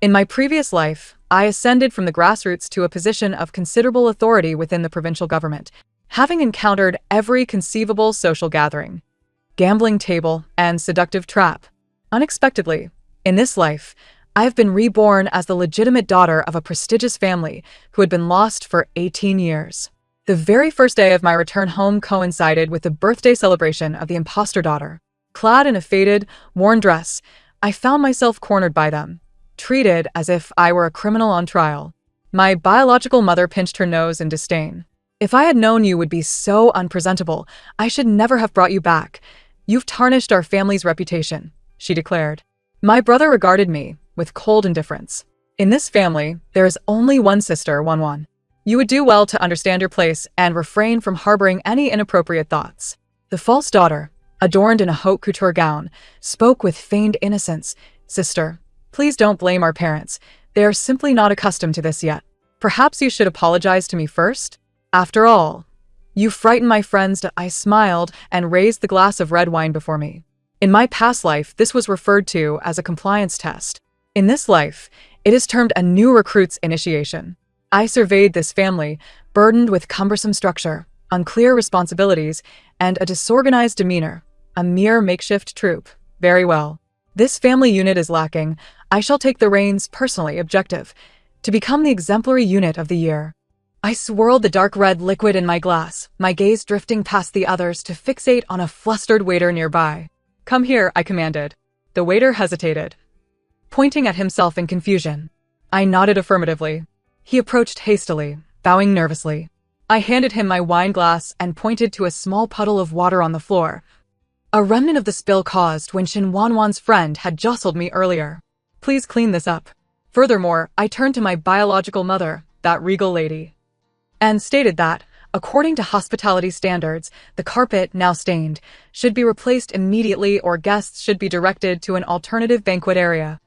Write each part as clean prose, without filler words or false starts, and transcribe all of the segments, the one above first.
In my previous life, I ascended from the grassroots to a position of considerable authority within the provincial government, having encountered every conceivable social gathering, gambling table, and seductive trap. Unexpectedly, in this life, I have been reborn as the legitimate daughter of a prestigious family who had been lost for 18 years. The very first day of my return home coincided with the birthday celebration of the imposter daughter. Clad in a faded, worn dress, I found myself cornered by them, treated as if I were a criminal on trial. My biological mother pinched her nose in disdain. "If I had known you would be so unpresentable, I should never have brought you back. You've tarnished our family's reputation," she declared. My brother regarded me with cold indifference. "In this family, there is only one sister, Wanwan. You would do well to understand your place and refrain from harboring any inappropriate thoughts." The false daughter, adorned in a haute couture gown, spoke with feigned innocence. "Sister, please don't blame our parents. They are simply not accustomed to this yet. Perhaps you should apologize to me first? After all, you frightened my friends." I smiled and raised the glass of red wine before me. In my past life, this was referred to as a compliance test. In this life, it is termed a new recruit's initiation. I surveyed this family, burdened with cumbersome structure, unclear responsibilities, and a disorganized demeanor. A mere makeshift troop. Very well. This family unit is lacking. I shall take the reins personally, objective, to become the exemplary unit of the year. I swirled the dark red liquid in my glass, my gaze drifting past the others to fixate on a flustered waiter nearby. "Come here," I commanded. The waiter hesitated, pointing at himself in confusion. I nodded affirmatively. He approached hastily, bowing nervously. I handed him my wine glass and pointed to a small puddle of water on the floor, a remnant of the spill caused when Shin Wanwan's friend had jostled me earlier. "Please clean this up." Furthermore, I turned to my biological mother, that regal lady, and stated that, according to hospitality standards, the carpet, now stained, should be replaced immediately or guests should be directed to an alternative banquet area.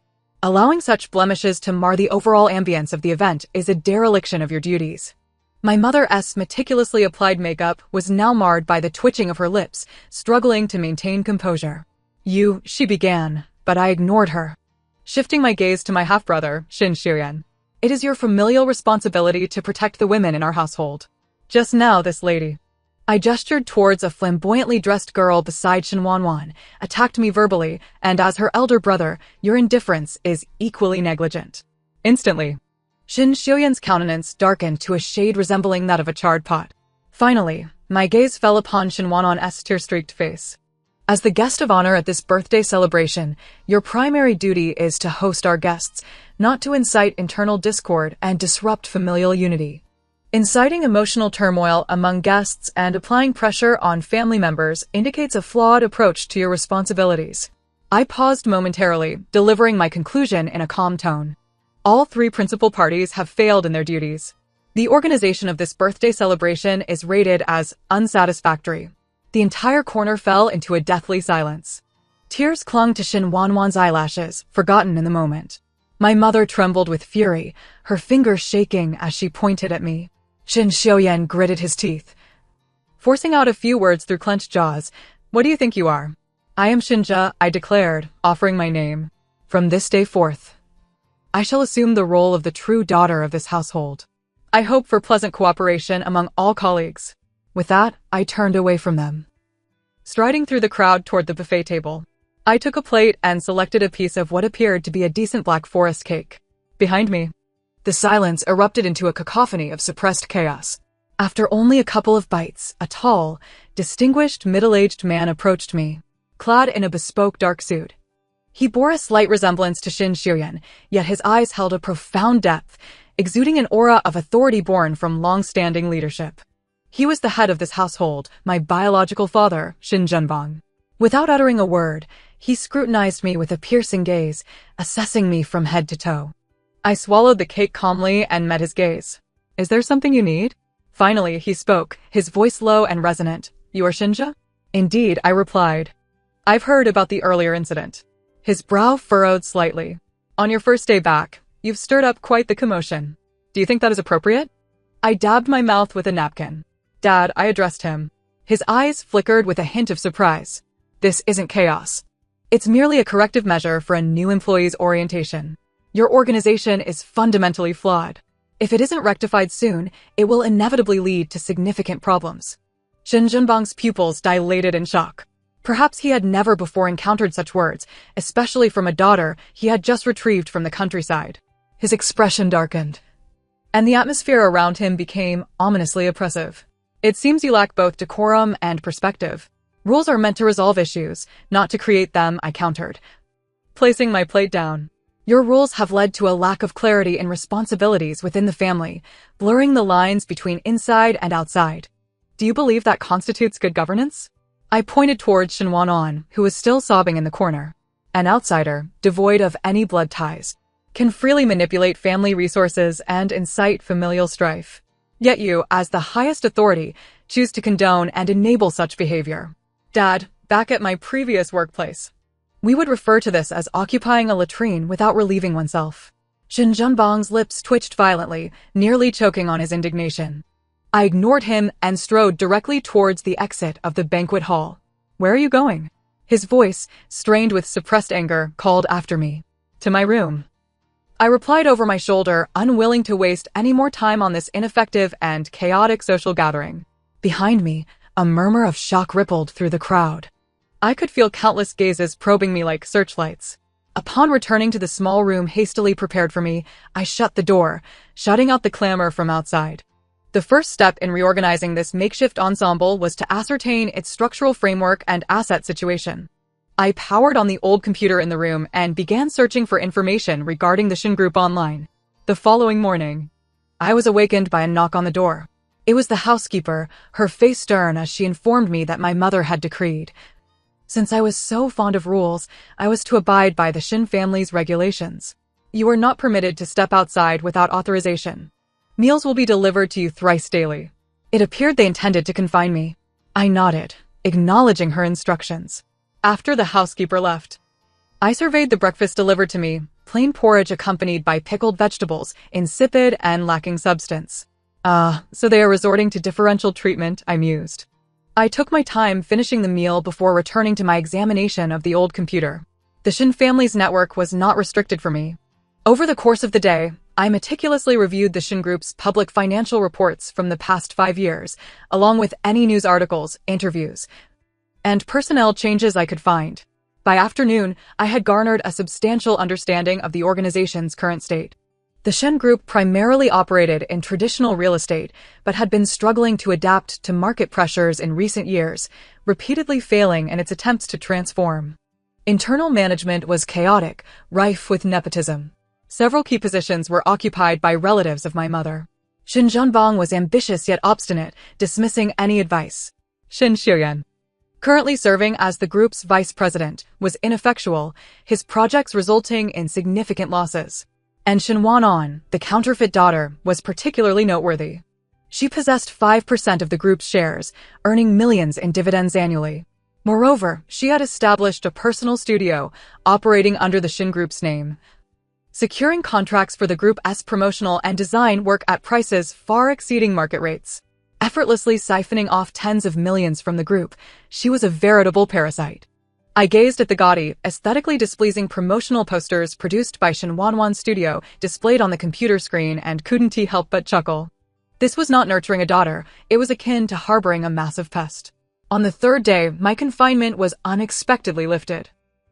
Allowing such blemishes to mar the overall ambience of the event is a dereliction of your duties. My mother's meticulously applied makeup was now marred by the twitching of her lips, struggling to maintain composure. She began, but I ignored her. Shifting my gaze to my half-brother, Shin Xiuyan. "It is your familial responsibility to protect the women in our household. Just now, this lady," I gestured towards a flamboyantly dressed girl beside Shin Wanwan, "attacked me verbally, and as her elder brother, your indifference is equally negligent." Instantly, Shin Xiuyan's countenance darkened to a shade resembling that of a charred pot. Finally, my gaze fell upon Shin Wanwan's tear-streaked face. "As the guest of honor at this birthday celebration, your primary duty is to host our guests, not to incite internal discord and disrupt familial unity. Inciting emotional turmoil among guests and applying pressure on family members indicates a flawed approach to your responsibilities." I paused momentarily, delivering my conclusion in a calm tone. All three principal parties have failed in their duties. The organization of this birthday celebration is rated as unsatisfactory. The entire corner fell into a deathly silence. Tears clung to Shin Wanwan's eyelashes, forgotten in the moment. My mother trembled with fury, her fingers shaking as she pointed at me. Shin Xiuyan gritted his teeth, forcing out a few words through clenched jaws. "What do you think you are?" "I am Shinja," I declared, offering my name. "From this day forth, I shall assume the role of the true daughter of this household. I hope for pleasant cooperation among all colleagues." With that, I turned away from them. Striding through the crowd toward the buffet table, I took a plate and selected a piece of what appeared to be a decent Black Forest cake. Behind me, the silence erupted into a cacophony of suppressed chaos. After only a couple of bites, a tall, distinguished middle-aged man approached me, clad in a bespoke dark suit. He bore a slight resemblance to Shin Xiuyan, yet his eyes held a profound depth, exuding an aura of authority born from long-standing leadership. He was the head of this household, my biological father, Shin Zhenbang. Without uttering a word, he scrutinized me with a piercing gaze, assessing me from head to toe. I swallowed the cake calmly and met his gaze. "Is there something you need?" Finally, he spoke, his voice low and resonant. "You are Shinja?" "Indeed," I replied. "I've heard about the earlier incident." His brow furrowed slightly. "On your first day back, you've stirred up quite the commotion. Do you think that is appropriate?" I dabbed my mouth with a napkin. "Dad," I addressed him. His eyes flickered with a hint of surprise. "This isn't chaos. It's merely a corrective measure for a new employee's orientation. Your organization is fundamentally flawed. If it isn't rectified soon, it will inevitably lead to significant problems. Shen Junbang's pupils dilated in shock. Perhaps he had never before encountered such words, especially from a daughter he had just retrieved from the countryside. His expression darkened, and the atmosphere around him became ominously oppressive. It seems you lack both decorum and perspective. Rules are meant to resolve issues, not to create them, I countered, placing my plate down. Your rules have led to a lack of clarity in responsibilities within the family, blurring the lines between inside and outside. Do you believe that constitutes good governance? I pointed towards Shen Wanan, who was still sobbing in the corner. An outsider, devoid of any blood ties, can freely manipulate family resources and incite familial strife. Yet you, as the highest authority, choose to condone and enable such behavior. Dad, back at my previous workplace, we would refer to this as occupying a latrine without relieving oneself. Shen Junbang's lips twitched violently, nearly choking on his indignation. I ignored him and strode directly towards the exit of the banquet hall. Where are you going? His voice, strained with suppressed anger, called after me. To my room. I replied over my shoulder, unwilling to waste any more time on this ineffective and chaotic social gathering. Behind me, a murmur of shock rippled through the crowd. I could feel countless gazes probing me like searchlights. Upon returning to the small room hastily prepared for me, I shut the door, shutting out the clamor from outside. The first step in reorganizing this makeshift ensemble was to ascertain its structural framework and asset situation. I powered on the old computer in the room and began searching for information regarding the Shin Group online. The following morning, I was awakened by a knock on the door. It was the housekeeper, her face stern as she informed me that my mother had decreed. Since I was so fond of rules, I was to abide by the Shin family's regulations. You are not permitted to step outside without authorization. Meals will be delivered to you thrice daily. It appeared they intended to confine me. I nodded, acknowledging her instructions. After the housekeeper left, I surveyed the breakfast delivered to me, plain porridge accompanied by pickled vegetables, insipid and lacking substance. So they are resorting to differential treatment, I mused. I took my time finishing the meal before returning to my examination of the old computer. The Shin family's network was not restricted for me. Over the course of the day, I meticulously reviewed the Shin Group's public financial reports from the past 5 years, along with any news articles, interviews, and personnel changes I could find. By afternoon, I had garnered a substantial understanding of the organization's current state. The Shen Group primarily operated in traditional real estate, but had been struggling to adapt to market pressures in recent years, repeatedly failing in its attempts to transform. Internal management was chaotic, rife with nepotism. Several key positions were occupied by relatives of my mother. Shin Junbang was ambitious yet obstinate, dismissing any advice. Shin Xiuyan, currently serving as the group's vice president, was ineffectual, his projects resulting in significant losses. And Shin Wanan, the counterfeit daughter, was particularly noteworthy. She possessed 5% of the group's shares, earning millions in dividends annually. Moreover, she had established a personal studio, operating under the Shin Group's name, securing contracts for the group's promotional and design work at prices far exceeding market rates. Effortlessly siphoning off tens of millions from the group, she was a veritable parasite. I gazed at the gaudy, aesthetically displeasing promotional posters produced by Shin Wanwan's studio displayed on the computer screen and couldn't help but chuckle. This was not nurturing a daughter, it was akin to harboring a massive pest. On the third day, my confinement was unexpectedly lifted.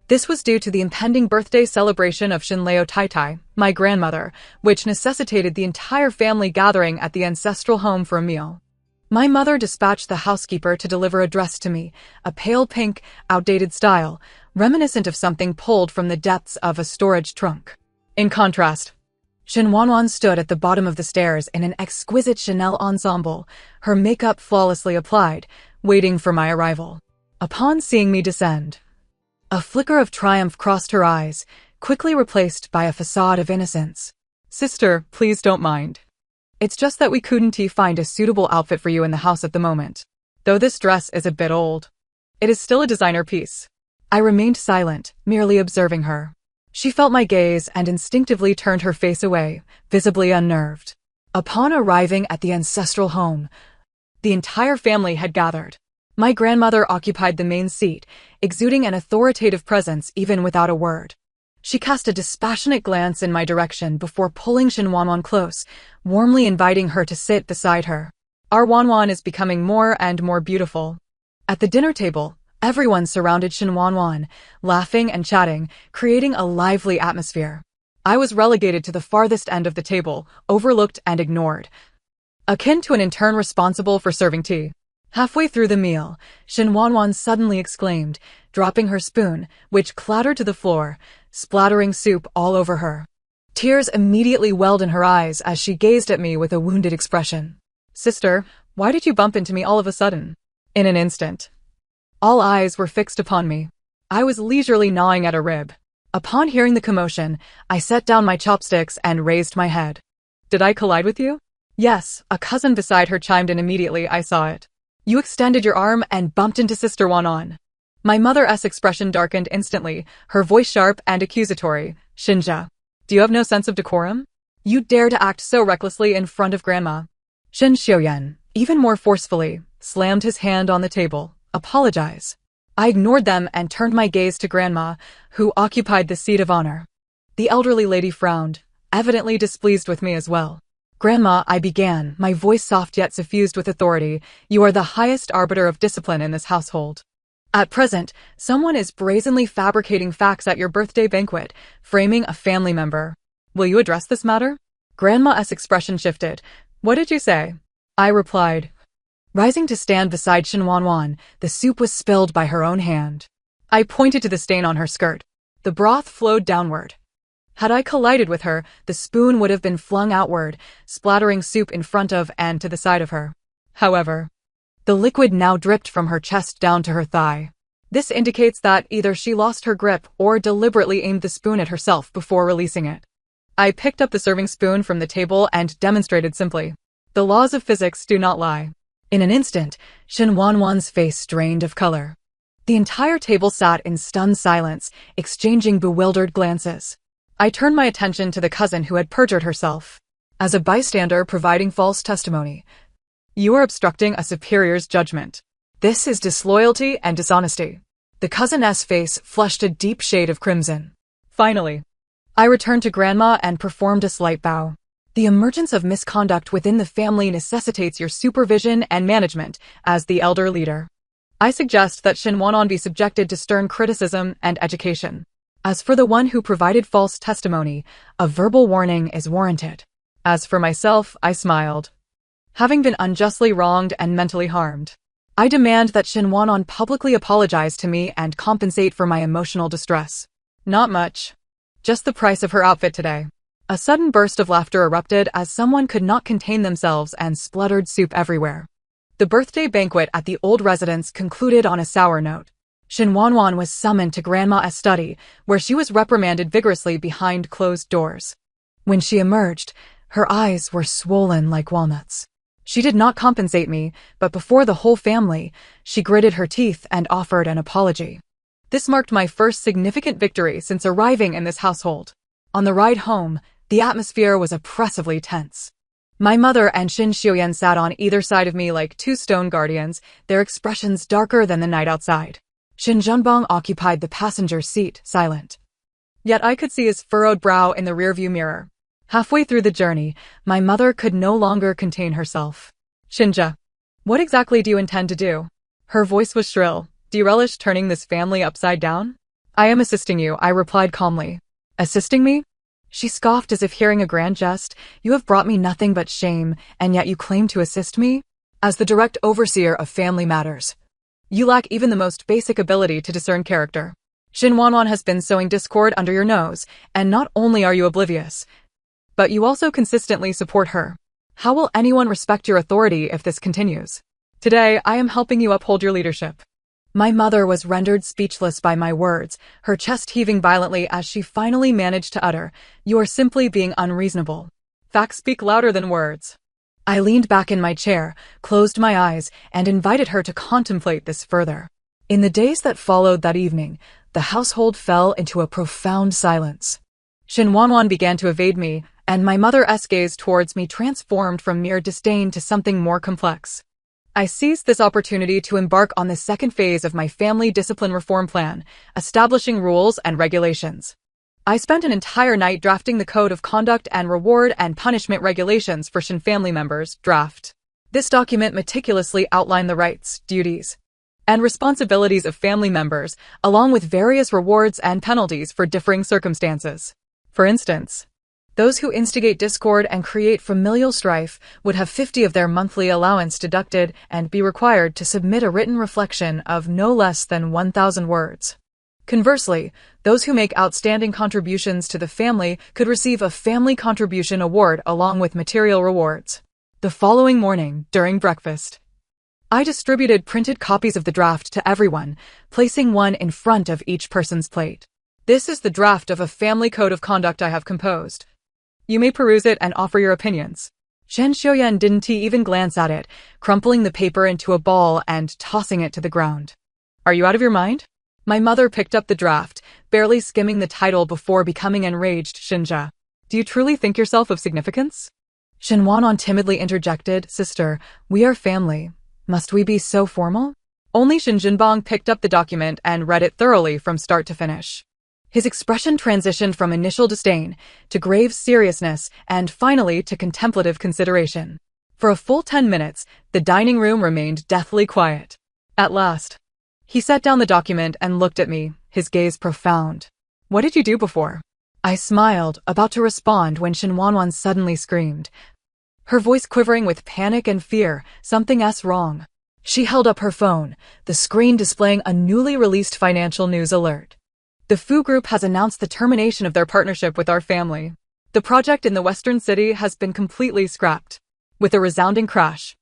This was due to the impending birthday celebration of Shin Leo Taitai, my grandmother, which necessitated the entire family gathering at the ancestral home for a meal. My mother dispatched the housekeeper to deliver a dress to me, a pale pink, outdated style, reminiscent of something pulled from the depths of a storage trunk. In contrast, Shin Wanwan stood at the bottom of the stairs in an exquisite Chanel ensemble, her makeup flawlessly applied, waiting for my arrival. Upon seeing me descend, a flicker of triumph crossed her eyes, quickly replaced by a facade of innocence. Sister, please don't mind. It's just that we couldn't find a suitable outfit for you in the house at the moment. Though this dress is a bit old, it is still a designer piece. I remained silent, merely observing her. She felt my gaze and instinctively turned her face away, visibly unnerved. Upon arriving at the ancestral home, the entire family had gathered. My grandmother occupied the main seat, exuding an authoritative presence even without a word. She cast a dispassionate glance in my direction before pulling Shin Wanwan close, warmly inviting her to sit beside her. Our Wanwan is becoming more and more beautiful. At the dinner table, everyone surrounded Shin Wanwan, laughing and chatting, creating a lively atmosphere. I was relegated to the farthest end of the table, overlooked and ignored, akin to an intern responsible for serving tea. Halfway through the meal, Shin Wanwan suddenly exclaimed, dropping her spoon, which clattered to the floor, splattering soup all over her. Tears immediately welled in her eyes as she gazed at me with a wounded expression. "Sister, why did you bump into me all of a sudden?" In an instant, all eyes were fixed upon me. I was leisurely gnawing at a rib. Upon hearing the commotion, I set down my chopsticks and raised my head. "Did I collide with you?" "Yes," a cousin beside her chimed in immediately. "I saw it. You extended your arm and bumped into Sister Wanwan." My mother's expression darkened instantly, her voice sharp and accusatory. "Shinja, do you have no sense of decorum? You dare to act so recklessly in front of Grandma." Shin Xiaoyan, even more forcefully, slammed his hand on the table. "Apologize." I ignored them and turned my gaze to Grandma, who occupied the seat of honor. The elderly lady frowned, evidently displeased with me as well. "Grandma," I began, my voice soft yet suffused with authority, "you are the highest arbiter of discipline in this household. At present, someone is brazenly fabricating facts at your birthday banquet, framing a family member. Will you address this matter?" Grandma's expression shifted. "What did you say?" I replied. Rising to stand beside Shin Wanwan, the soup was spilled by her own hand. I pointed to the stain on her skirt. The broth flowed downward. Had I collided with her, the spoon would have been flung outward, splattering soup in front of and to the side of her. However, the liquid now dripped from her chest down to her thigh. This indicates that either she lost her grip or deliberately aimed the spoon at herself before releasing it. I picked up the serving spoon from the table and demonstrated simply. The laws of physics do not lie. In an instant, Shin Wanwan's face drained of color. The entire table sat in stunned silence, exchanging bewildered glances. I turned my attention to the cousin who had perjured herself. As a bystander providing false testimony, "You are obstructing a superior's judgment. This is disloyalty and dishonesty." The cousin's face flushed a deep shade of crimson. Finally, I returned to Grandma and performed a slight bow. "The emergence of misconduct within the family necessitates your supervision and management as the elder leader. I suggest that Shin Wanwan be subjected to stern criticism and education. As for the one who provided false testimony, a verbal warning is warranted." As for myself, I smiled. Having been unjustly wronged and mentally harmed, I demand that Shin Wanwan publicly apologize to me and compensate for my emotional distress. "Not much. Just the price of her outfit today." A sudden burst of laughter erupted as someone could not contain themselves and spluttered soup everywhere. The birthday banquet at the old residence concluded on a sour note. Shin Wanwan was summoned to Grandma's study, where she was reprimanded vigorously behind closed doors. When she emerged, her eyes were swollen like walnuts. She did not compensate me, but before the whole family, she gritted her teeth and offered an apology. This marked my first significant victory since arriving in this household. On the ride home, the atmosphere was oppressively tense. My mother and Shin Xiaoyan sat on either side of me like two stone guardians, their expressions darker than the night outside. Shin Zhenbong occupied the passenger seat, silent. Yet I could see his furrowed brow in the rearview mirror. Halfway through the journey, my mother could no longer contain herself. "Shinja, what exactly do you intend to do?" Her voice was shrill. "Do you relish turning this family upside down?" "I am assisting you," I replied calmly. "Assisting me?" She scoffed as if hearing a grand jest. "You have brought me nothing but shame, and yet you claim to assist me? As the direct overseer of family matters, you lack even the most basic ability to discern character. Shin Wanwan has been sowing discord under your nose, and not only are you oblivious, but you also consistently support her. How will anyone respect your authority if this continues? Today, I am helping you uphold your leadership." My mother was rendered speechless by my words, her chest heaving violently as she finally managed to utter, "You are simply being unreasonable. Facts speak louder than words." I leaned back in my chair, closed my eyes, and invited her to contemplate this further. In the days that followed that evening, the household fell into a profound silence. Shin Wanwan began to evade me, and my mother's gaze towards me transformed from mere disdain to something more complex. I seized this opportunity to embark on the second phase of my family discipline reform plan, establishing rules and regulations. I spent an entire night drafting the Code of Conduct and Reward and Punishment Regulations for Shin family members, draft. This document meticulously outlined the rights, duties, and responsibilities of family members, along with various rewards and penalties for differing circumstances. For instance, those who instigate discord and create familial strife would have 50 of their monthly allowance deducted and be required to submit a written reflection of no less than 1,000 words. Conversely, those who make outstanding contributions to the family could receive a family contribution award along with material rewards. The following morning, during breakfast, I distributed printed copies of the draft to everyone, placing one in front of each person's plate. This is the draft of a family code of conduct I have composed. You may peruse it and offer your opinions. Shen Xiuyan didn't even glance at it, crumpling the paper into a ball and tossing it to the ground. Are you out of your mind? My mother picked up the draft, barely skimming the title before becoming enraged. Shinja, do you truly think yourself of significance? Shen Wanwan timidly interjected, Sister, we are family. Must we be so formal? Only Shin Jinbong picked up the document and read it thoroughly from start to finish. His expression transitioned from initial disdain to grave seriousness and finally to contemplative consideration. For a full 10 minutes, the dining room remained deathly quiet. At last, he set down the document and looked at me, his gaze profound. What did you do before? I smiled, about to respond when Shin Wanwan suddenly screamed, her voice quivering with panic and fear. Something's wrong. She held up her phone, the screen displaying a newly released financial news alert. The Fu Group has announced the termination of their partnership with our family. The project in the Western City has been completely scrapped. With a resounding crash,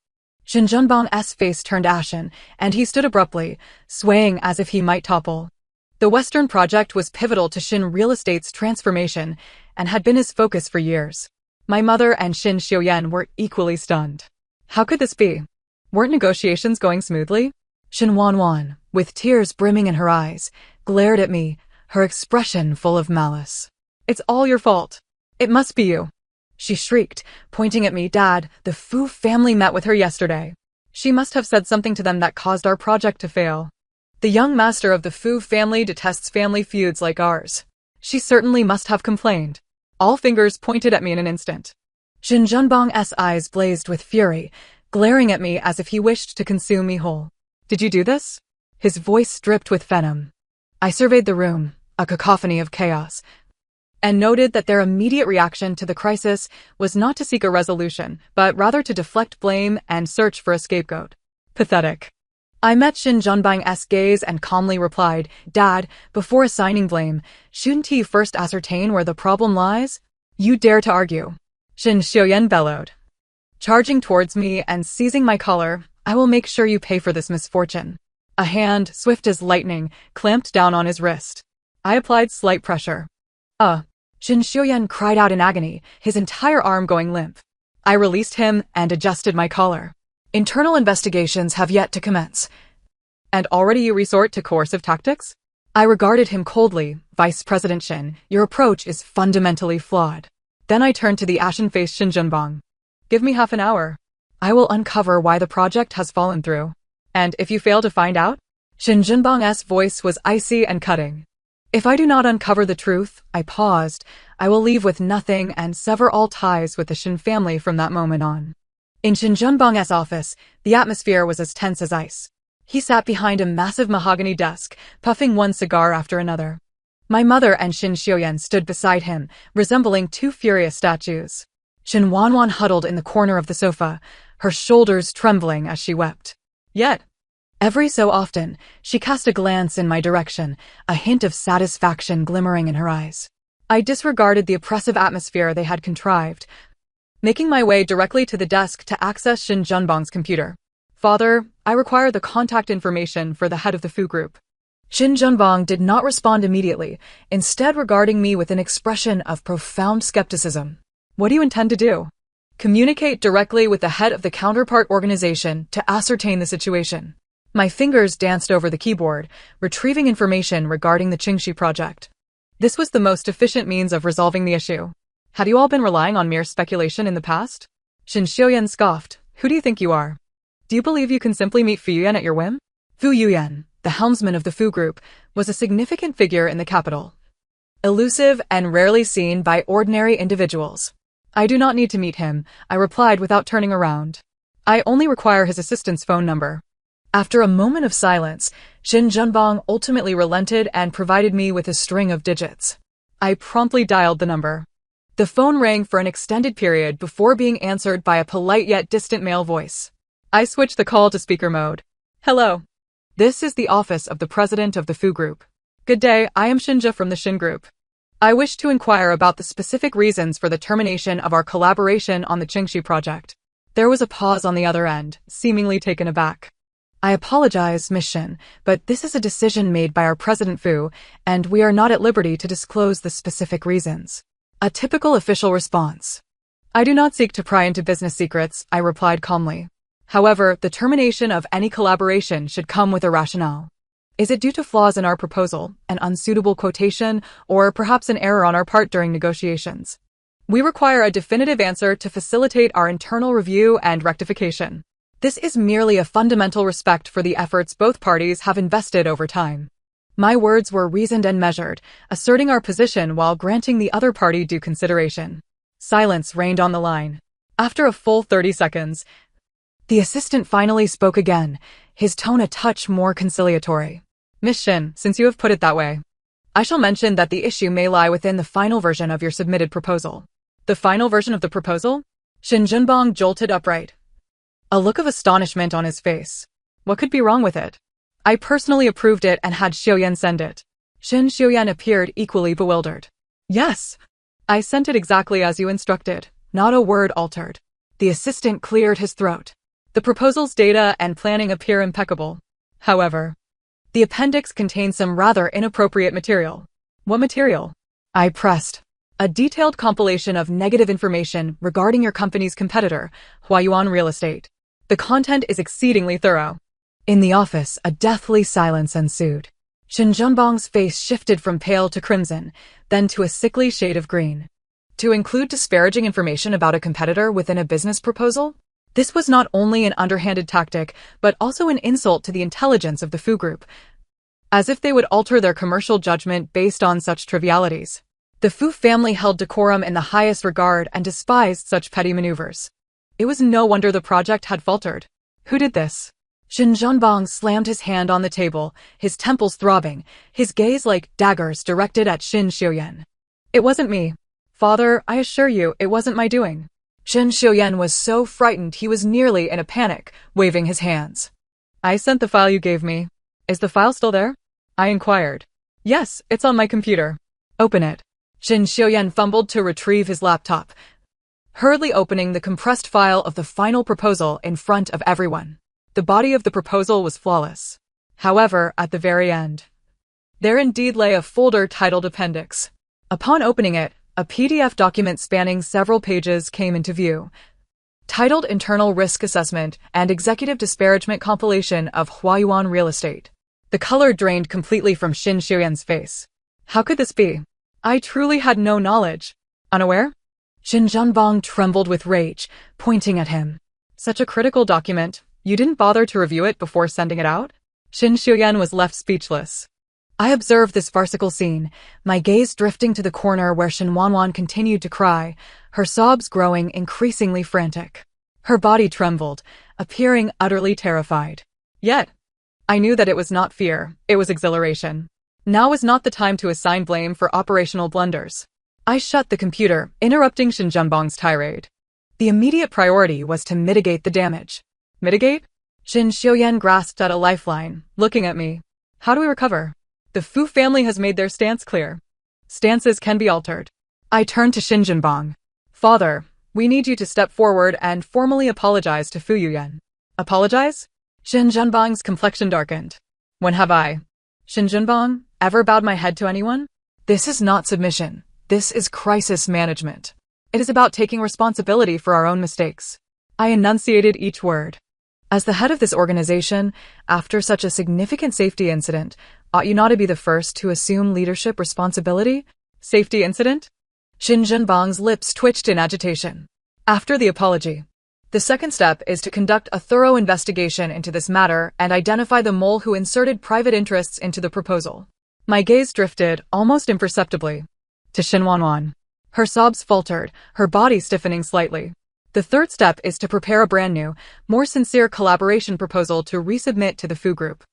Shin Junbong's face turned ashen, and he stood abruptly, swaying as if he might topple. The Western project was pivotal to Shin Real Estate's transformation and had been his focus for years. My mother and Shin Xiuyan were equally stunned. How could this be? Weren't negotiations going smoothly? Shin Wanwan, with tears brimming in her eyes, glared at me, her expression full of malice. It's all your fault. It must be you. She shrieked, pointing at me. Dad, the Fu family met with her yesterday. She must have said something to them that caused our project to fail. The young master of the Fu family detests family feuds like ours. She certainly must have complained. All fingers pointed at me in an instant. Shin Junbong's eyes blazed with fury, glaring at me as if he wished to consume me whole. Did you do this? His voice dripped with venom. I surveyed the room, a cacophony of chaos, and noted that their immediate reaction to the crisis was not to seek a resolution, but rather to deflect blame and search for a scapegoat. Pathetic. I met Shin Junbong's gaze and calmly replied, Dad, before assigning blame, shouldn't he first ascertain where the problem lies? You dare to argue. Shin Xiuyan bellowed, charging towards me and seizing my collar. I will make sure you pay for this misfortune. A hand, swift as lightning, clamped down on his wrist. I applied slight pressure. Shin Xiuyan cried out in agony, his entire arm going limp. I released him and adjusted my collar. Internal investigations have yet to commence. And already you resort to coercive tactics? I regarded him coldly. Vice President Shin, your approach is fundamentally flawed. Then I turned to the ashen-faced Shin Junbong. Give me half an hour. I will uncover why the project has fallen through. And if you fail to find out? Shin Junbong's voice was icy and cutting. If I do not uncover the truth, I paused, I will leave with nothing and sever all ties with the Shin family from that moment on. In Shin Junbong's office, the atmosphere was as tense as ice. He sat behind a massive mahogany desk, puffing one cigar after another. My mother and Shin Xiuyan stood beside him, resembling two furious statues. Shin Wanwan huddled in the corner of the sofa, her shoulders trembling as she wept. Yet, every so often, she cast a glance in my direction, a hint of satisfaction glimmering in her eyes. I disregarded the oppressive atmosphere they had contrived, making my way directly to the desk to access Shin Junbong's computer. Father, I require the contact information for the head of the Fu Group. Shin Junbong did not respond immediately, instead regarding me with an expression of profound skepticism. What do you intend to do? Communicate directly with the head of the counterpart organization to ascertain the situation. My fingers danced over the keyboard, retrieving information regarding the Qingxi project. This was the most efficient means of resolving the issue. Had you all been relying on mere speculation in the past? Shin Xiuyan scoffed. Who do you think you are? Do you believe you can simply meet Fu Yuyan at your whim? Fu Yuyan, the helmsman of the Fu Group, was a significant figure in the capital. elusive and rarely seen by ordinary individuals. I do not need to meet him, I replied without turning around. I only require his assistant's phone number. After a moment of silence, Shin Junbong ultimately relented and provided me with a string of digits. I promptly dialed the number. The phone rang for an extended period before being answered by a polite yet distant male voice. I switched the call to speaker mode. Hello. This is the office of the president of the Fu Group. Good day, I am Shinja from the Shin Group. I wish to inquire about the specific reasons for the termination of our collaboration on the Qingxi project. There was a pause on the other end, seemingly taken aback. I apologize, Miss Shin, but this is a decision made by our President Fu, and we are not at liberty to disclose the specific reasons. A typical official response. I do not seek to pry into business secrets, I replied calmly. However, the termination of any collaboration should come with a rationale. Is it due to flaws in our proposal, an unsuitable quotation, or perhaps an error on our part during negotiations? We require a definitive answer to facilitate our internal review and rectification. This is merely a fundamental respect for the efforts both parties have invested over time. My words were reasoned and measured, asserting our position while granting the other party due consideration. Silence reigned on the line. After a full 30 seconds, the assistant finally spoke again, his tone a touch more conciliatory. Miss Shin, since you have put it that way, I shall mention that the issue may lie within the final version of your submitted proposal. The final version of the proposal? Shin Junbong jolted upright, a look of astonishment on his face. What could be wrong with it? I personally approved it and had Xiuyan send it. Shin Xiuyan appeared equally bewildered. Yes, I sent it exactly as you instructed, not a word altered. The assistant cleared his throat. The proposal's data and planning appear impeccable. However, the appendix contains some rather inappropriate material. What material? I pressed. A detailed compilation of negative information regarding your company's competitor, Huayuan Real Estate. The content is exceedingly thorough. In the office, a deathly silence ensued. Shin Junbong's face shifted from pale to crimson, then to a sickly shade of green. To include disparaging information about a competitor within a business proposal? This was not only an underhanded tactic, but also an insult to the intelligence of the Fu Group, as if they would alter their commercial judgment based on such trivialities. The Fu family held decorum in the highest regard and despised such petty maneuvers. It was no wonder the project had faltered. Who did this? Shin Junbong slammed his hand on the table, his temples throbbing, his gaze like daggers directed at Shin Xiuyan. It wasn't me. Father, I assure you, it wasn't my doing. Shin Xiuyan was so frightened he was nearly in a panic, waving his hands. I sent the file you gave me. Is the file still there? I inquired. Yes, it's on my computer. Open it. Shin Xiuyan fumbled to retrieve his laptop, hurriedly opening the compressed file of the final proposal in front of everyone. The body of the proposal was flawless. However, at the very end, there indeed lay a folder titled Appendix. Upon opening it, a PDF document spanning several pages came into view, titled Internal Risk Assessment and Executive Disparagement Compilation of Huayuan Real Estate. The color drained completely from Shin Xiuyan's face. How could this be? I truly had no knowledge. Unaware? Shin Junbong trembled with rage, pointing at him. Such a critical document. You didn't bother to review it before sending it out? Shin Xiuyan was left speechless. I observed this farcical scene, my gaze drifting to the corner where Shin Wanwan continued to cry, her sobs growing increasingly frantic. Her body trembled, appearing utterly terrified. Yet, I knew that it was not fear, it was exhilaration. Now was not the time to assign blame for operational blunders. I shut the computer, interrupting Shin Junbong's tirade. The immediate priority was to mitigate the damage. Mitigate? Shin Xiuyan grasped at a lifeline, looking at me. How do we recover? The Fu family has made their stance clear. Stances can be altered. I turned to Shin Junbong. Father, we need you to step forward and formally apologize to Fu Yuyan. Apologize? Shin Junbong's complexion darkened. When have I, Shin Junbong, ever bowed my head to anyone? This is not submission. This is crisis management. It is about taking responsibility for our own mistakes. I enunciated each word. As the head of this organization, after such a significant safety incident, ought you not to be the first to assume leadership responsibility? Safety incident? Shin Junbong's lips twitched in agitation. After the apology, the second step is to conduct a thorough investigation into this matter and identify the mole who inserted private interests into the proposal. My gaze drifted, almost imperceptibly, to Xinhuan. Her sobs faltered, her body stiffening slightly. The third step is to prepare a brand new, more sincere collaboration proposal to resubmit to the Fu Group.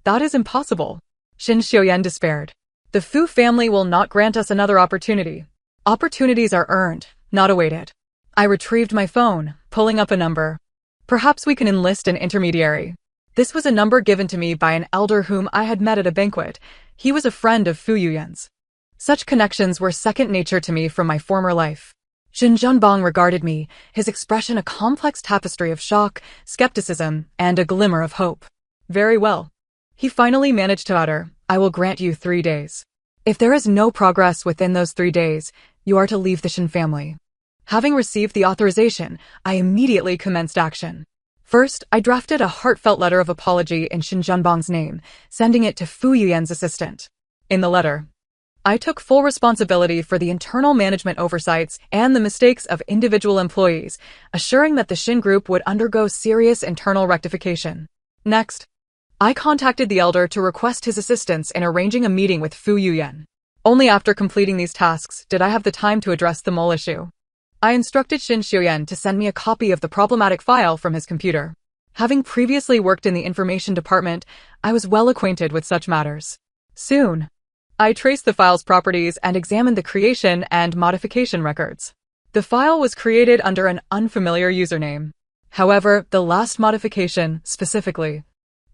That is impossible. Xin Xiuyan despaired. The Fu family will not grant us another opportunity. Opportunities are earned, not awaited. I retrieved my phone, pulling up a number. Perhaps we can enlist an intermediary. This was a number given to me by an elder whom I had met at a banquet. He was a friend of Fu Yuyan's. Such connections were second nature to me from my former life. Xin Zhenbang regarded me, his expression a complex tapestry of shock, skepticism, and a glimmer of hope. Very well. He finally managed to utter, I will grant you 3 days. If there is no progress within those 3 days, you are to leave the Xin family. Having received the authorization, I immediately commenced action. First, I drafted a heartfelt letter of apology in Xin Zhenbang's name, sending it to Fu Yuyan's assistant. In the letter, I took full responsibility for the internal management oversights and the mistakes of individual employees, assuring that the Xin Group would undergo serious internal rectification. Next, I contacted the elder to request his assistance in arranging a meeting with Fu Yuyan. Only after completing these tasks did I have the time to address the mole issue. I instructed Xin Xiuyan to send me a copy of the problematic file from his computer. Having previously worked in the information department, I was well acquainted with such matters. Soon, I traced the file's properties and examined the creation and modification records. The file was created under an unfamiliar username. However, the last modification, specifically,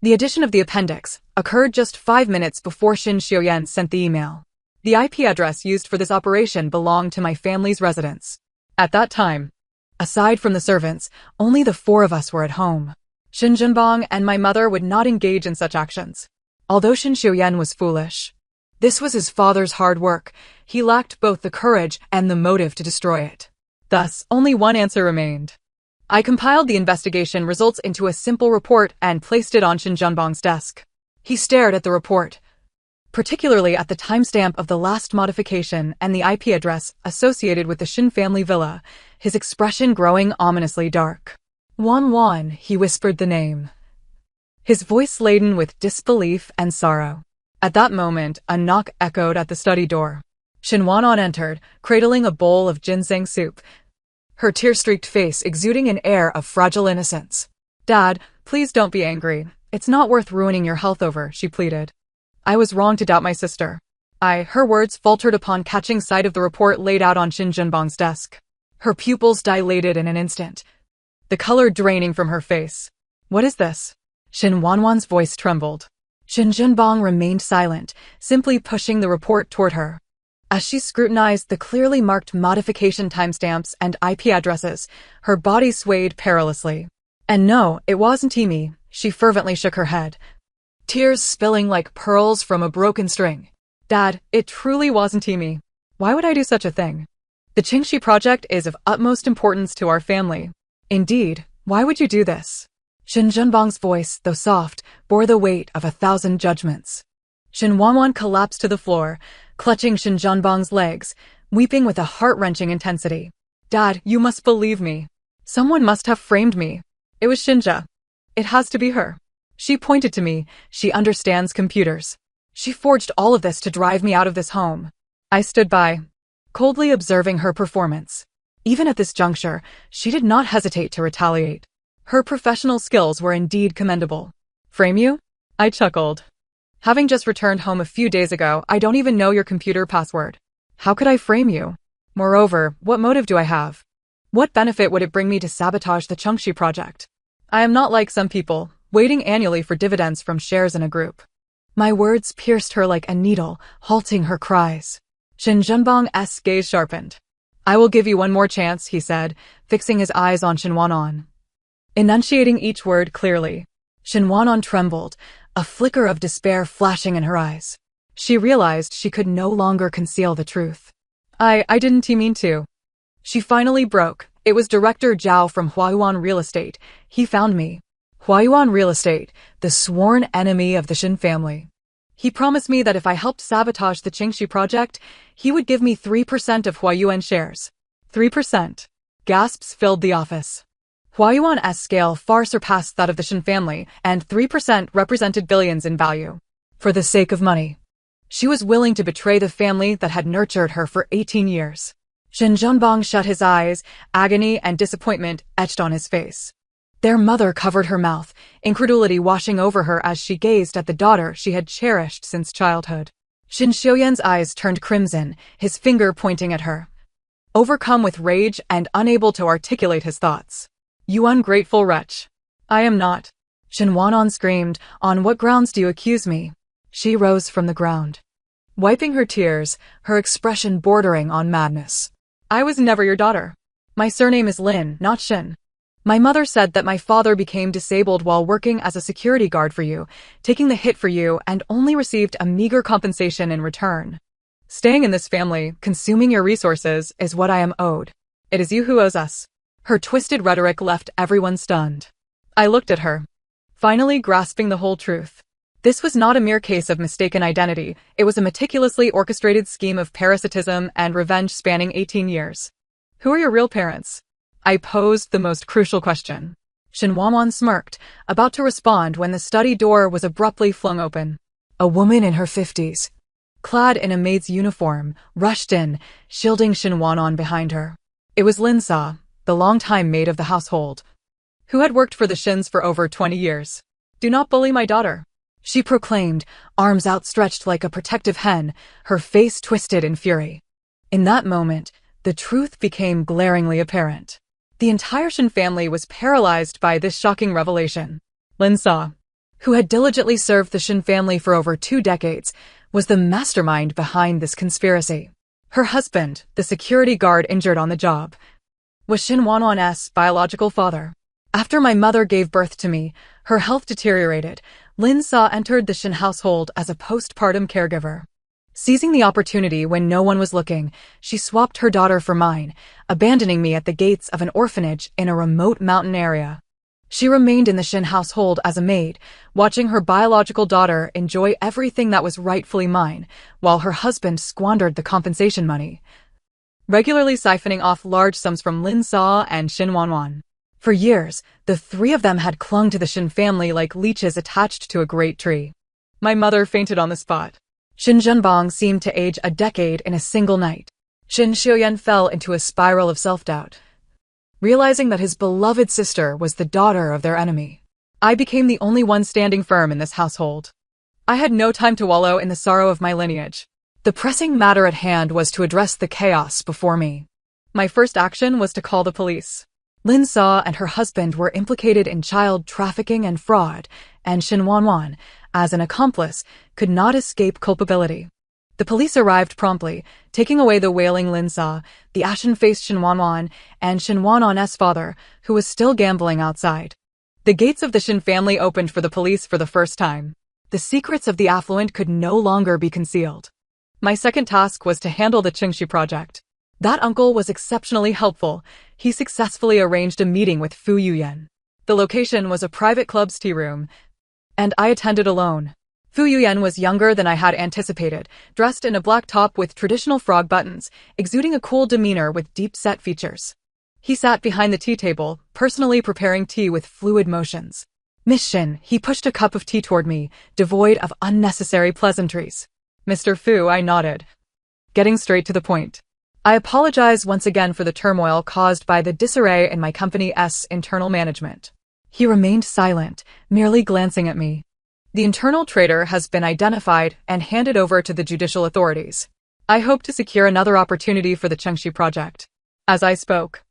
the addition of the appendix, occurred just 5 minutes before Xin Xiuyan sent the email. The IP address used for this operation belonged to my family's residence. At that time, aside from the servants, only the 4 of us were at home. Xin Zhenbang and my mother would not engage in such actions. Although Xin Xiuyan was foolish, this was his father's hard work. He lacked both the courage and the motive to destroy it. Thus, only one answer remained. I compiled the investigation results into a simple report and placed it on Xin Zhenbang's desk. He stared at the report, particularly at the timestamp of the last modification and the IP address associated with the Xin family villa, his expression growing ominously dark. Wan, he whispered the name, his voice laden with disbelief and sorrow. At that moment, a knock echoed at the study door. Xinhuan entered, cradling a bowl of ginseng soup, her tear-streaked face exuding an air of fragile innocence. Dad, please don't be angry. It's not worth ruining your health over, she pleaded. I was wrong to doubt my sister. Her words faltered upon catching sight of the report laid out on Xin Zhenbang's desk. Her pupils dilated in an instant, the color draining from her face. What is this? Xinhuan's voice trembled. Xin Zhenbang remained silent, simply pushing the report toward her. As she scrutinized the clearly marked modification timestamps and IP addresses, her body swayed perilously. And no, it wasn't me, she fervently shook her head, tears spilling like pearls from a broken string. Dad, it truly wasn't me. Why would I do such a thing? The Qingxi project is of utmost importance to our family. Indeed, why would you do this? Xin Zhenbang's voice, though soft, bore the weight of 1,000 judgments. Xinhuan collapsed to the floor, clutching Xin Zhenbang's legs, weeping with a heart-wrenching intensity. Dad, you must believe me. Someone must have framed me. It was Xinjia. It has to be her. She pointed to me. She understands computers. She forged all of this to drive me out of this home. I stood by, coldly observing her performance. Even at this juncture, she did not hesitate to retaliate. Her professional skills were indeed commendable. Frame you? I chuckled. Having just returned home a few days ago, I don't even know your computer password. How could I frame you? Moreover, what motive do I have? What benefit would it bring me to sabotage the Qingxi project? I am not like some people, waiting annually for dividends from shares in a group. My words pierced her like a needle, halting her cries. Xin Zhenbang's gaze sharpened. I will give you one more chance, he said, fixing his eyes on Xinhuan. Enunciating each word clearly. Xinhuan trembled, a flicker of despair flashing in her eyes. She realized she could no longer conceal the truth. I didn't mean to. She finally broke. It was Director Zhao from Huayuan Real Estate. He found me. Huayuan Real Estate, the sworn enemy of the Xin family. He promised me that if I helped sabotage the Qingxi project, he would give me 3% of Huayuan shares. 3%. Gasps filled the office. Huayuan's scale far surpassed that of the Xin family, and 3% represented billions in value. For the sake of money, She was willing to betray the family that had nurtured her for 18 years. Shin Zhenbang shut his eyes, agony and disappointment etched on his face. Their mother covered her mouth, incredulity washing over her as she gazed at the daughter she had cherished since childhood. Shin Xiuyan's eyes turned crimson, his finger pointing at her. Overcome with rage and unable to articulate his thoughts. "You ungrateful wretch." "I am not." Shin Wanon screamed, "On what grounds do you accuse me?" She rose from the ground, wiping her tears, her expression bordering on madness. "I was never your daughter. My surname is Lin, not Shin. My mother said that my father became disabled while working as a security guard for you, taking the hit for you, and only received a meager compensation in return. Staying in this family, consuming your resources, is what I am owed. It is you who owes us." Her twisted rhetoric left everyone stunned. I looked at her, finally grasping the whole truth. This was not a mere case of mistaken identity, it was a meticulously orchestrated scheme of parasitism and revenge spanning 18 years. "Who are your real parents?" I posed the most crucial question. Shin Wanon smirked, about to respond when the study door was abruptly flung open. A woman in her 50s, clad in a maid's uniform, rushed in, shielding Shin Wanon behind her. It was Lin Sa, the longtime maid of the household, who had worked for the Shins for over 20 years. "Do not bully my daughter," she proclaimed, arms outstretched like a protective hen, her face twisted in fury. In that moment, the truth became glaringly apparent. The entire Shin family was paralyzed by this shocking revelation. Lin Sa, who had diligently served the Shin family for over 2 decades, was the mastermind behind this conspiracy. Her husband, the security guard injured on the job, was Shin Wanon's biological father. After my mother gave birth to me, her health deteriorated. Lin Sa entered the Shin household as a postpartum caregiver. Seizing the opportunity when no one was looking, she swapped her daughter for mine, abandoning me at the gates of an orphanage in a remote mountain area. She remained in the Shin household as a maid, watching her biological daughter enjoy everything that was rightfully mine, while her husband squandered the compensation money, regularly siphoning off large sums from Lin Sa and Shin Wanwan. For years, the 3 of them had clung to the Shin family like leeches attached to a great tree. My mother fainted on the spot. Shin Zhenbang seemed to age a decade in a single night. Shin Xiuyan fell into a spiral of self-doubt, realizing that his beloved sister was the daughter of their enemy. I became the only one standing firm in this household. I had no time to wallow in the sorrow of my lineage. The pressing matter at hand was to address the chaos before me. My first action was to call the police. Lin Sa and her husband were implicated in child trafficking and fraud, and Shin Wanwan, as an accomplice, could not escape culpability. The police arrived promptly, taking away the wailing Lin Sa, the ashen-faced Shin Wanwan, and Shin Wanon's father, who was still gambling outside. The gates of the Shin family opened for the police for the first time. The secrets of the affluent could no longer be concealed. My second task was to handle the Qingxi project. That uncle was exceptionally helpful. He successfully arranged a meeting with Fu Yuyan. The location was a private club's tea room, and I attended alone. Fu Yuyan was younger than I had anticipated, dressed in a black top with traditional frog buttons, exuding a cool demeanor with deep-set features. He sat behind the tea table, personally preparing tea with fluid motions. "Miss Shin," he pushed a cup of tea toward me, devoid of unnecessary pleasantries. "Mr. Fu," I nodded, getting straight to the point. "I apologize once again for the turmoil caused by the disarray in my company's internal management." He remained silent, merely glancing at me. "The internal traitor has been identified and handed over to the judicial authorities. I hope to secure another opportunity for the Qingxi project." As I spoke,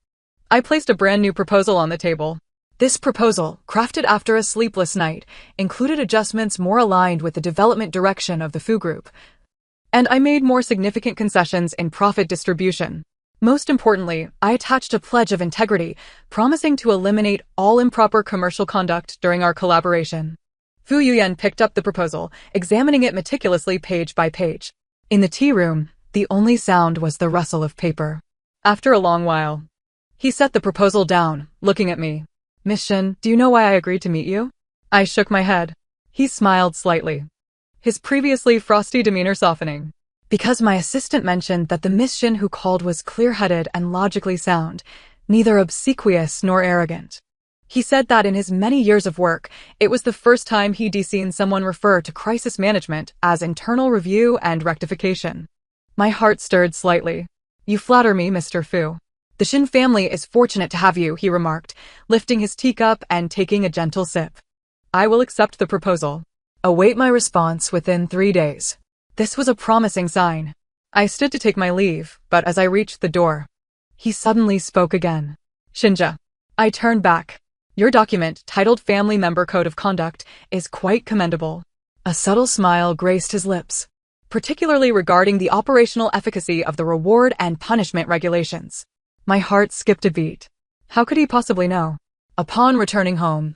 I placed a brand new proposal on the table. This proposal, crafted after a sleepless night, included adjustments more aligned with the development direction of the Fu Group, and I made more significant concessions in profit distribution. Most importantly, I attached a pledge of integrity, promising to eliminate all improper commercial conduct during our collaboration. Fu Yuyan picked up the proposal, examining it meticulously page by page. In the tea room, the only sound was the rustle of paper. After a long while, he set the proposal down, looking at me. "Miss Shin, do you know why I agreed to meet you?" I shook my head. He smiled slightly, his previously frosty demeanor softening. "Because my assistant mentioned that the Miss Shin who called was clear-headed and logically sound, neither obsequious nor arrogant." He said that in his many years of work, it was the first time he'd seen someone refer to crisis management as internal review and rectification. My heart stirred slightly. "You flatter me, Mr. Fu. The Shin family is fortunate to have you," he remarked, lifting his teacup and taking a gentle sip. "I will accept the proposal. Await my response within 3 days." This was a promising sign. I stood to take my leave, but as I reached the door, he suddenly spoke again. "Shinja." I turned back. "Your document, titled Family Member Code of Conduct, is quite commendable." A subtle smile graced his lips, particularly regarding the operational efficacy of the reward and punishment regulations. My heart skipped a beat. How could he possibly know? Upon returning home,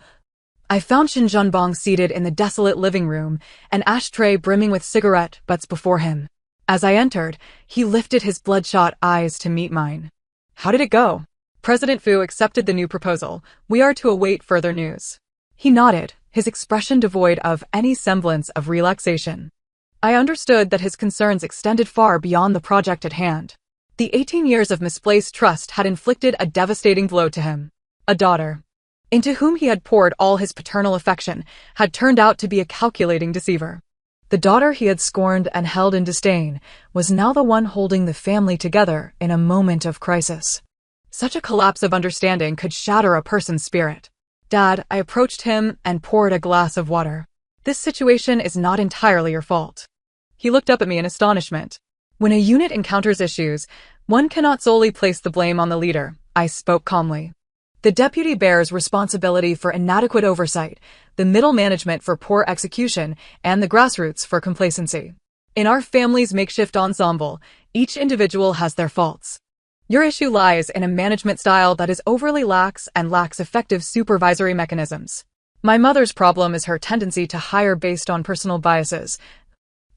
I found Shin Junbong seated in the desolate living room, an ashtray brimming with cigarette butts before him. As I entered, he lifted his bloodshot eyes to meet mine. "How did it go?" "President Fu accepted the new proposal. We are to await further news." He nodded, his expression devoid of any semblance of relaxation. I understood that his concerns extended far beyond the project at hand. The 18 years of misplaced trust had inflicted a devastating blow to him. A daughter, into whom he had poured all his paternal affection, had turned out to be a calculating deceiver. The daughter he had scorned and held in disdain was now the one holding the family together in a moment of crisis. Such a collapse of understanding could shatter a person's spirit. "Dad," I approached him and poured a glass of water. "This situation is not entirely your fault." He looked up at me in astonishment. "When a unit encounters issues, one cannot solely place the blame on the leader," I spoke calmly. "The deputy bears responsibility for inadequate oversight, the middle management for poor execution, and the grassroots for complacency. In our family's makeshift ensemble, each individual has their faults. Your issue lies in a management style that is overly lax and lacks effective supervisory mechanisms. My mother's problem is her tendency to hire based on personal biases,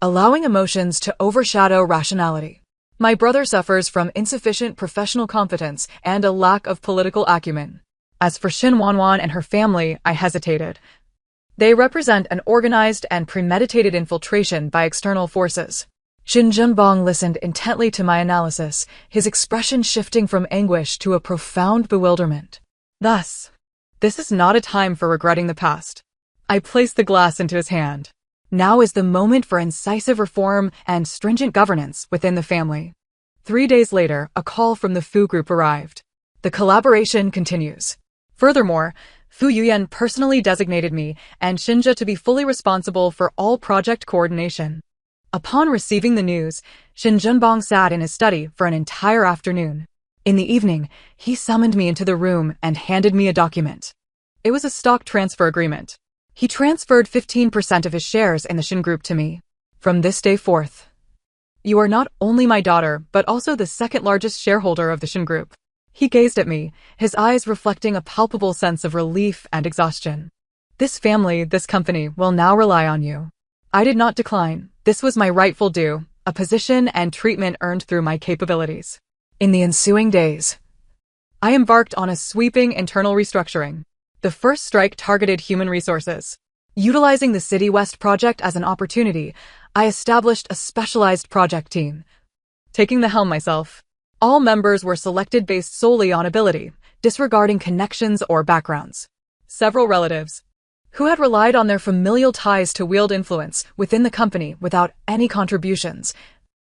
allowing emotions to overshadow rationality. My brother suffers from insufficient professional competence and a lack of political acumen. As for Shin Wanwan and her family," I hesitated. "They represent an organized and premeditated infiltration by external forces." Shin Junbong listened intently to my analysis, his expression shifting from anguish to a profound bewilderment. "Thus, this is not a time for regretting the past." I placed the glass into his hand. "Now is the moment for incisive reform and stringent governance within the family." 3 days later, a call from the Fu Group arrived. "The collaboration continues. Furthermore, Fu Yuyan personally designated me and Shinja to be fully responsible for all project coordination." Upon receiving the news, Shin Junbong sat in his study for an entire afternoon. In the evening, he summoned me into the room and handed me a document. It was a stock transfer agreement. He transferred 15% of his shares in the Shin Group to me. "From this day forth, you are not only my daughter, but also the second largest shareholder of the Shin Group." He gazed at me, his eyes reflecting a palpable sense of relief and exhaustion. "This family, this company, will now rely on you." I did not decline. This was my rightful due, a position and treatment earned through my capabilities. In the ensuing days, I embarked on a sweeping internal restructuring. The first strike targeted human resources. Utilizing the City West project as an opportunity, I established a specialized project team. Taking the helm myself, all members were selected based solely on ability, disregarding connections or backgrounds. Several relatives, who had relied on their familial ties to wield influence within the company without any contributions,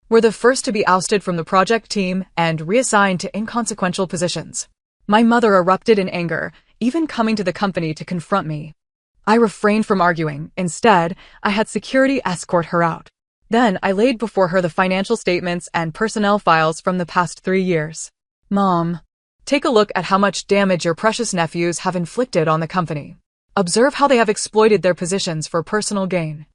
were the first to be ousted from the project team and reassigned to inconsequential positions. My mother erupted in anger, even coming to the company to confront me. I refrained from arguing. Instead, I had security escort her out. Then I laid before her the financial statements and personnel files from the past 3 years. "Mom, take a look at how much damage your precious nephews have inflicted on the company. Observe how they have exploited their positions for personal gain.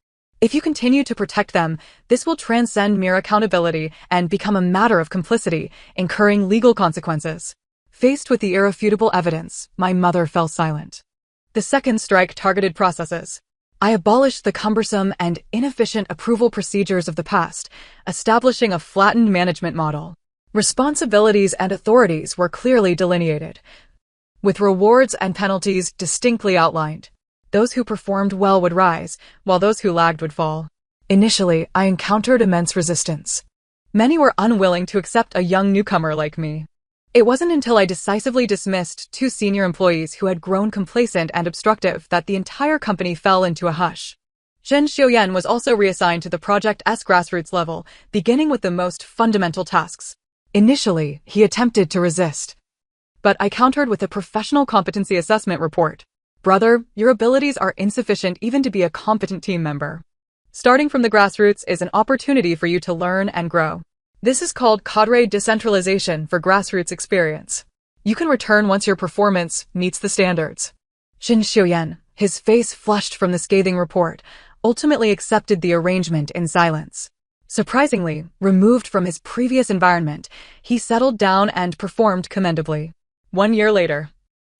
If you continue to protect them, this will transcend mere accountability and become a matter of complicity, incurring legal consequences." Faced with the irrefutable evidence, my mother fell silent. The second strike targeted processes. I abolished the cumbersome and inefficient approval procedures of the past, establishing a flattened management model. Responsibilities and authorities were clearly delineated, with rewards and penalties distinctly outlined. Those who performed well would rise, while those who lagged would fall. Initially, I encountered immense resistance. Many were unwilling to accept a young newcomer like me. It wasn't until I decisively dismissed 2 senior employees who had grown complacent and obstructive that the entire company fell into a hush. Shen Xiuyan was also reassigned to the project's grassroots level, beginning with the most fundamental tasks. Initially, he attempted to resist, but I countered with a professional competency assessment report. Brother, your abilities are insufficient even to be a competent team member. Starting from the grassroots is an opportunity for you to learn and grow. This is called cadre decentralization for grassroots experience. You can return once your performance meets the standards. Shen Xiuyan, his face flushed from the scathing report, ultimately accepted the arrangement in silence. Surprisingly, removed from his previous environment, he settled down and performed commendably. 1 year later,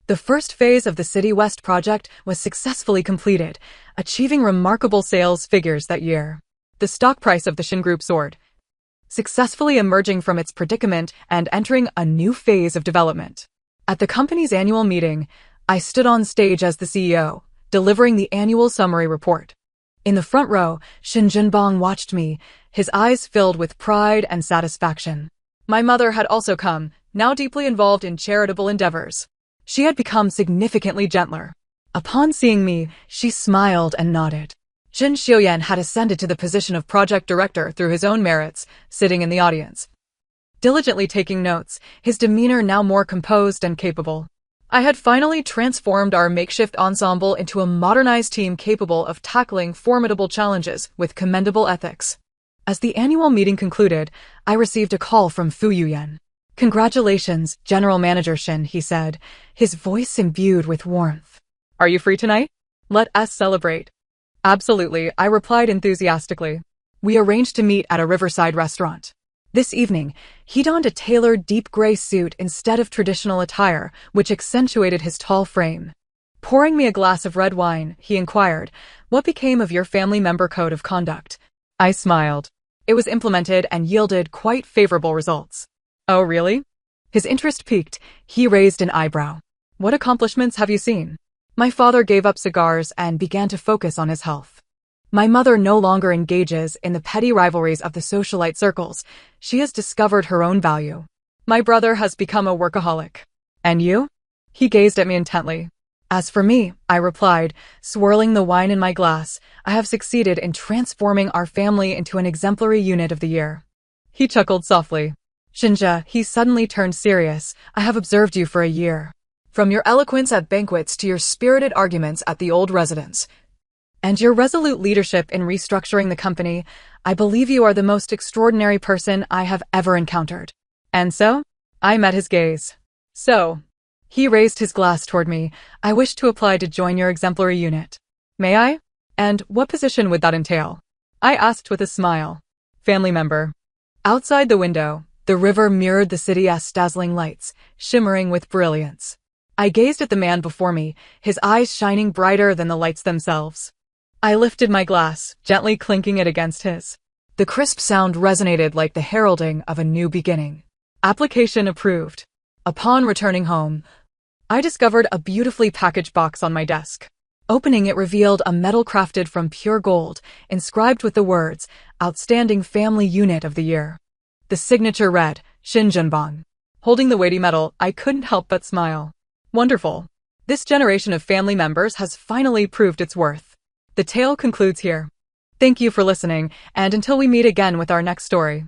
the first phase of the City West project was successfully completed, achieving remarkable sales figures that year. The stock price of the Shin Group soared, successfully emerging from its predicament and entering a new phase of development. At the company's annual meeting, I stood on stage as the CEO, delivering the annual summary report. In the front row, Shin Junbong watched me, his eyes filled with pride and satisfaction. My mother had also come, now deeply involved in charitable endeavors. She had become significantly gentler. Upon seeing me, she smiled and nodded. Shen Xiuyan had ascended to the position of project director through his own merits, sitting in the audience, diligently taking notes, his demeanor now more composed and capable. I had finally transformed our makeshift ensemble into a modernized team capable of tackling formidable challenges with commendable ethics. As the annual meeting concluded, I received a call from Fu Yuyan. "Congratulations, General Manager Shin," he said, his voice imbued with warmth. "Are you free tonight? Let us celebrate." "Absolutely," I replied enthusiastically. We arranged to meet at a riverside restaurant. This evening, he donned a tailored deep gray suit instead of traditional attire, which accentuated his tall frame. Pouring me a glass of red wine, he inquired, "What became of your family member code of conduct?" I smiled. It was implemented and yielded quite favorable results. "Oh, really?" His interest piqued. He raised an eyebrow. "What accomplishments have you seen?" My father gave up cigars and began to focus on his health. My mother no longer engages in the petty rivalries of the socialite circles. She has discovered her own value. My brother has become a workaholic. "And you?" He gazed at me intently. "As for me," I replied, swirling the wine in my glass, "I have succeeded in transforming our family into an exemplary unit of the year." He chuckled softly. "Shinja," he suddenly turned serious, "I have observed you for a year. From your eloquence at banquets to your spirited arguments at the old residence, and your resolute leadership in restructuring the company, I believe you are the most extraordinary person I have ever encountered." "And so?" I met his gaze. "So?" He raised his glass toward me. "I wish to apply to join your exemplary unit." "May I? And what position would that entail?" I asked with a smile. "Family member." Outside the window, the river mirrored the city's dazzling lights, shimmering with brilliance. I gazed at the man before me, his eyes shining brighter than the lights themselves. I lifted my glass, gently clinking it against his. The crisp sound resonated like the heralding of a new beginning. Application approved. Upon returning home, I discovered a beautifully packaged box on my desk. Opening it revealed a medal crafted from pure gold, inscribed with the words, "Outstanding Family Unit of the Year." The signature read, Shin Junbong. Holding the weighty medal, I couldn't help but smile. Wonderful. This generation of family members has finally proved its worth. The tale concludes here. Thank you for listening, and until we meet again with our next story.